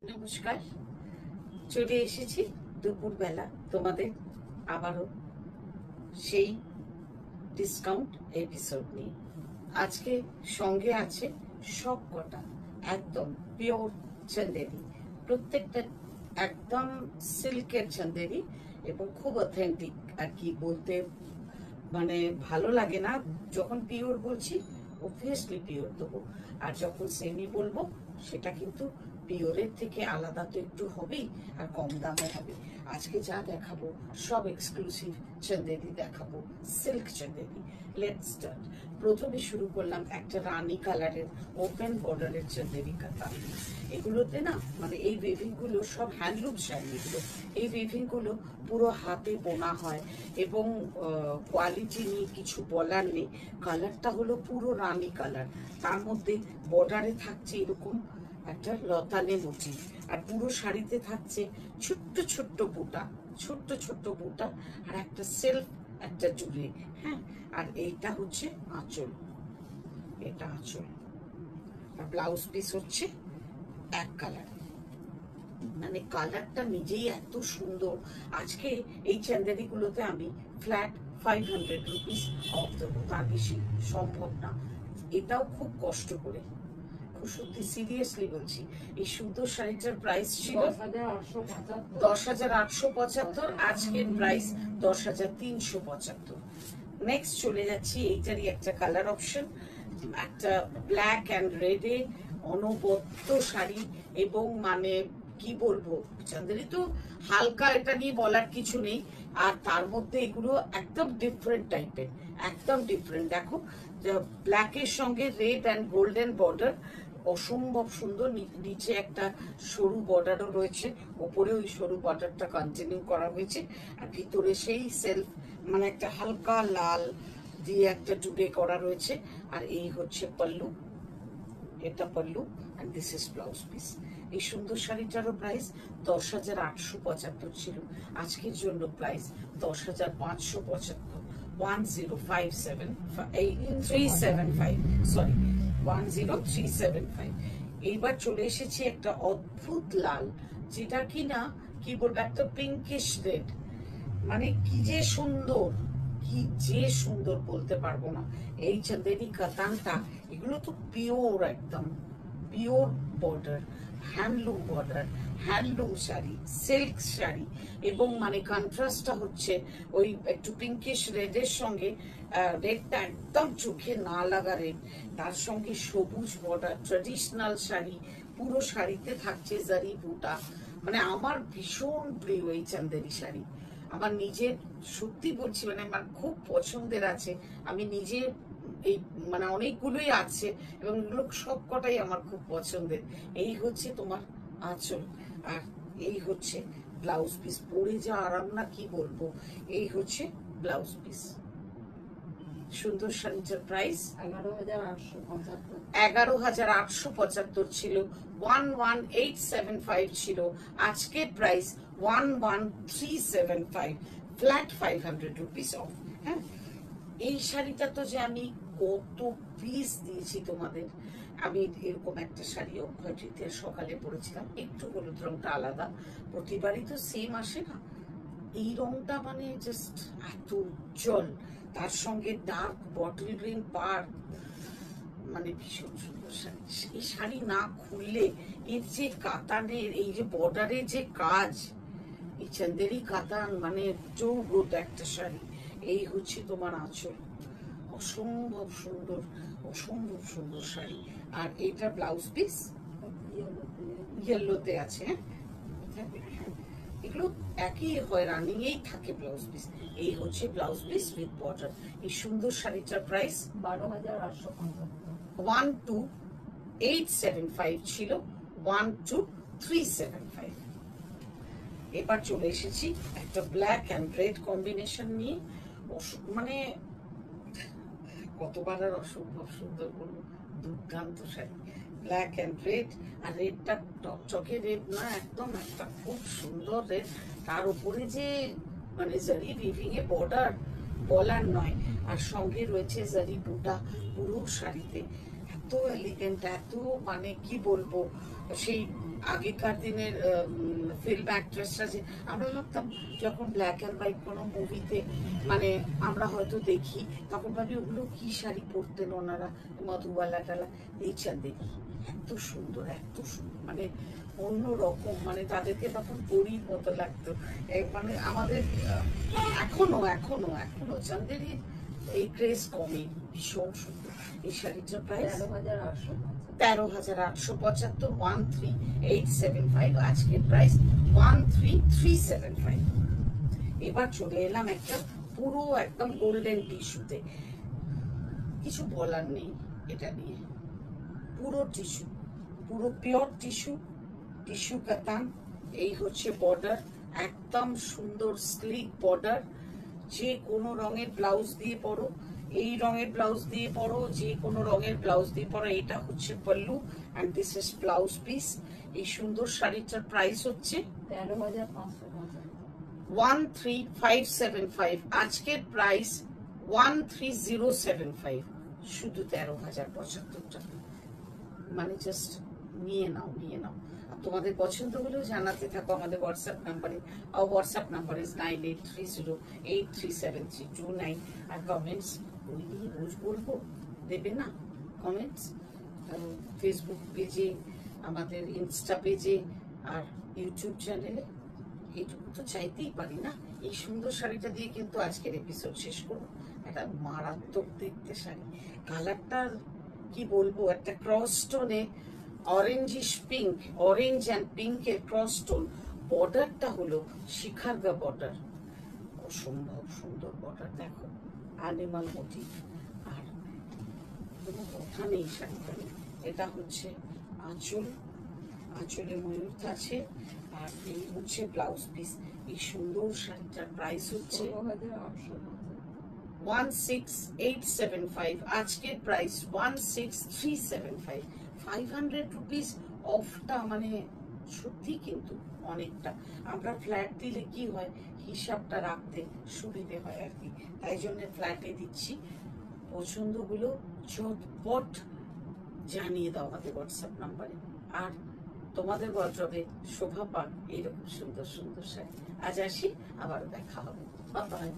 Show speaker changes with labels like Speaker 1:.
Speaker 1: নমস্কার, চলে এসেছি দুপুরবেলা তোমাদের আবারও সেই ডিসকাউন্ট এপিসোড নিয়ে। আজকে সঙ্গে আছে সব কটা একদম পিওর চন্দেরি, প্রত্যেকটা একদম সিল্কের চন্দেরি এবং খুব অথেন্টিক। আর কি বলতে মানে ভালো লাগে না যখন পিওর বলছি, অবভিয়াসলি পিওর দেবো, আর যখন সেমি বলবো সেটা কিন্তু পিওরের থেকে আলাদা তো একটু হবেই, আর কম দামে হবে। আজকে যা দেখাবো সব এক্সক্লুসিভ চন্দেরি দেখাবো, সিল্ক চন্দেরি। Let's start. প্রথমে শুরু করলাম একটা রানী কালারের ওপেন বর্ডারের চন্দেরি কাতা। এগুলোতে না মানে এই উইভিং গুলো সব হ্যান্ডলুম শাড়ি, এগুলো এই উইভিং গুলো পুরো হাতে বোনা হয় এবং কোয়ালিটি নিয়ে কিছু বলার নেই। কালারটা হলো পুরো রানী কালার, তার মধ্যে বর্ডারে থাকছে এরকম একটা লতানে মোটিভ, আর পুরো শাড়িতে থাকছে ছোট্ট ছোট্ট বুটা, ছোট্ট ছোট্ট বুটা, আর একটা সেলফ একটা জুড়ে। হ্যাঁ, আর এইটা হচ্ছে আঁচল, এটা আঁচল, আর ব্লাউজ পিস হচ্ছে এক কালার। মানে কালারটা নিজেই এত সুন্দর। আজকে এই চন্দেরি গুলোতে আমি ফ্ল্যাট 500 রুপিস অফ দেবো, তার বেশি সম্ভব না। এটাও খুব কষ্ট করে, খুব সত্যি সিরিয়াসলি বলছি। এই সুন্দর শাড়িটার প্রাইস ছিল 10,875, আজকের প্রাইস 10,375। নেক্সট চলে যাচ্ছি, এইটারই একটা কালার অপশন, একটা ব্ল্যাক অ্যান্ড রেডে অনবদ্য শাড়ি। এবং মানে কি বলবো, চাঁদেরি তো হালকা, এটা নিয়ে বলার কিছু নেই। আর তার মধ্যে এগুলো একদম ডিফারেন্ট টাইপের, একদম ডিফারেন্ট। দেখো ব্ল্যাকের সঙ্গে রেড অ্যান্ড গোল্ডেন বর্ডার, অসম্ভব সুন্দর। নিচে একটা সরু বর্ডারও রয়েছে, ওপরে ওই সরু বর্ডারটা কন্টিনিউ করা হয়েছে, আর ভিতরে সেই সেলফ মানে একটা হালকা লাল দিয়ে একটা টুডে করা রয়েছে। আর এই হচ্ছে পাল্লু, এটা pallu, and this is blouse piece. এই সুন্দর শাড়িটারও প্রাইস 10,875 ছিল, আজকের জন্য প্রাইস 10,575, 10,375, সরি 10,375। এইবার চলে এসেছি একটা অদ্ভুত লাল, যেটা কিনা কি বলবো, একটা পিঙ্কিশ রেড। মানে কি যে সুন্দর, কি যে সুন্দর বলতে পারবো না। এই চাঁদেরি কাতানটা, এগুলো তো পিওর, একদম pure border, handloom border, handloom sari, silk sari. এবং মানে কন্ট্রাস্টটা হচ্ছে ওই একটু পিঙ্কিশ রেডের সঙ্গে, রেডটা একদম চোখে না লাগা রেড, তার সঙ্গে সবুজ বর্ডার, ট্রেডিশনাল শাড়ি, পুরো শাড়িতে থাকছে জারি বুটা। মানে আমার ভীষণ প্রিয় এই চাঁদেরি শাড়ি, আমার নিজের, সত্যি বলছি, মানে আমার খুব পছন্দের আছে। আমি নিজে এই মানে অনেকগুলোই আছে এবং এগুলো সব কটাই আমার খুব পছন্দের। এই হচ্ছে তোমার আঁচল, আর এই হচ্ছে ব্লাউজ পিস। পরে যা আরাম না কি বলবো। এই হচ্ছে ব্লাউজ পিস। সুন্দর শাড়িটার প্রাইস 11,875 ছিল, 11,875 ছিল, আজকের প্রাইস 11,375, ফ্ল্যাট 500 রুপিস অফ। হ্যাঁ, এই শাড়িটা তো যে আমি কত পিস দিয়েছি তোমাদের। আমি এরকম একটা শাড়ি অক্ষয় তৃতীয়ার সকালে পরেছিলাম, একটু হলুদ রংটা আলাদা, প্রতিবারই তো সেম আসে না। এই রংটা মানে জাস্ট এত উজ্জ্বল, তার সঙ্গে ডার্ক বটল গ্রিন পার, মানে ভীষণ সুন্দর শাড়ি। এই শাড়ি না খুললে, এর যে কাতানের এই যে বর্ডারের যে কাজ, এই চাঁদেরি কাতান মানে চৌগোট একটা শাড়ি। এই হচ্ছে তোমার আঁচল, অসম্ভব সুন্দর, অসম্ভব সুন্দর শাড়ি। আর এটা ব্লাউজ পিস ইয়েলোতে আছে। হ্যাঁ, এগুলো একই হয়, রানিং এই থাকে ব্লাউজ পিস। এই হচ্ছে ব্লাউজ পিস উইথ বর্ডার। এই সুন্দর শাড়িটার প্রাইস 12,875 ছিল, 12,375। এবার চলে এসেছি একটা ব্ল্যাক অ্যান্ড রেড কম্বিনেশন নিয়ে। মানে কতবার আর অসম্ভব সুন্দর বলবো, দুর্দান্ত শাড়ি, ব্ল্যাক অ্যান্ড রেড। আর রেডটা টকটকে রেড না, একদম একটা খুব সুন্দর রেড, তার উপরে যে মানে জারি উইভিং এ বর্ডার, বলার নয়। আর সঙ্গে রয়েছে জারি বুটা পুরো শাড়িতে, এত এত এলিগেন্ট, এত মানে কি বলবো, সেই আগেকার দিনের ফিল্ম অ্যাক্ট্রেসরা যে আমরা ভাবতাম যখন ব্ল্যাক অ্যান্ড হোয়াইট কোনো মুভিতে মানে আমরা হয়তো দেখি, তখন ভাবি ওগুলো কি শাড়ি পরতেন ওনারা, মধুবালা টালা, এই চাঁদেরি এত সুন্দর, এত সুন্দর, মানে অন্য রকম, মানে তাদেরকে তখন পরীর মতো লাগতো। মানে আমাদের এখনো এখনো এখনো চাঁদেরি এই ক্রেজ কমে, ভীষণ সুন্দর। এই শাড়িটার প্রাইস 13,875, 13,875। আজকের প্রাইস 13,375। এবার চলে এলাম একটা পুরো একদম গোল্ডেন টিস্যুতে, কিছু বলার নেই এটা নিয়ে, পুরো টিস্যু, পুরো পিওর টিস্যু, টিস্যু কাতান। এই হচ্ছে বর্ডার, একদম সুন্দর স্লিক বর্ডার। যে কোনো রঙের ব্লাউজ দিয়ে পরো, এই রঙের ব্লাউজ দিয়ে পরো, যে কোনো রঙের ব্লাউজ দিয়ে পরো। এটা হচ্ছে pallu and this is blouse piece. এই সুন্দর শাড়িটার প্রাইস হচ্ছে 13,575। আজকের প্রাইস 13,075, শুধু 13,075 টাকা। মানে জাস্ট নিয়ে নাও, নিয়ে নাও। তোমাদের পছন্দ হলেও জানাতে থাকো আমাদের হোয়াটসঅ্যাপ নাম্বারে। আর হোয়াটসঅ্যাপ নাম্বার ইজ 9830837329। আর কমেন্টস রোজ বলবো, দেবে না কমেন্টস? ফেসবুক পেজে, আমাদের ইনস্টা পেজে, আর ইউটিউব চ্যানেলে, এইটুকু তো চাইতেই পারি না। এই সুন্দর শাড়িটা দিয়ে কিন্তু আজকের এপিসোড শেষ করবো। একটা মারাত্মক দেখতে শাড়ি, কালারটা কি বলবো, একটা ক্রস টোনে অরেঞ্জিশ পিঙ্ক, অরেঞ্জ অ্যান্ড পিঙ্কের ক্রস টোন। বর্ডারটা হলো শিখারগা বর্ডার, অসম্ভব সুন্দর বর্ডার। দেখো অ্যানিমাল মোটিভ, আর কোনো কথা নেই শাড়িটা। এটা হচ্ছে আঁচল, আঁচলে ময়ূর আছে, আর এই হচ্ছে ব্লাউজ পিস। এই সুন্দর শাড়িটার প্রাইস হচ্ছে 16,875। আজকের প্রাইস 16,375। 500 রুপিস অফটা মানে সত্যি কিন্তু অনেকটা। আমরা ফ্ল্যাট দিলে কি হয়, হিসাবটা রাখতে সুবিধে হয় আর কি, তাই জন্য ফ্ল্যাটে দিচ্ছি। পছন্দগুলো ঝটপট জানিয়ে দাও আমাদের হোয়াটসঅ্যাপ নাম্বারে। আর তোমাদের ওয়ার্ড্রবে শোভা পাক এইরকম সুন্দর সুন্দর শাড়ি। আজ আসি, আবার দেখা হবে। Bye bye.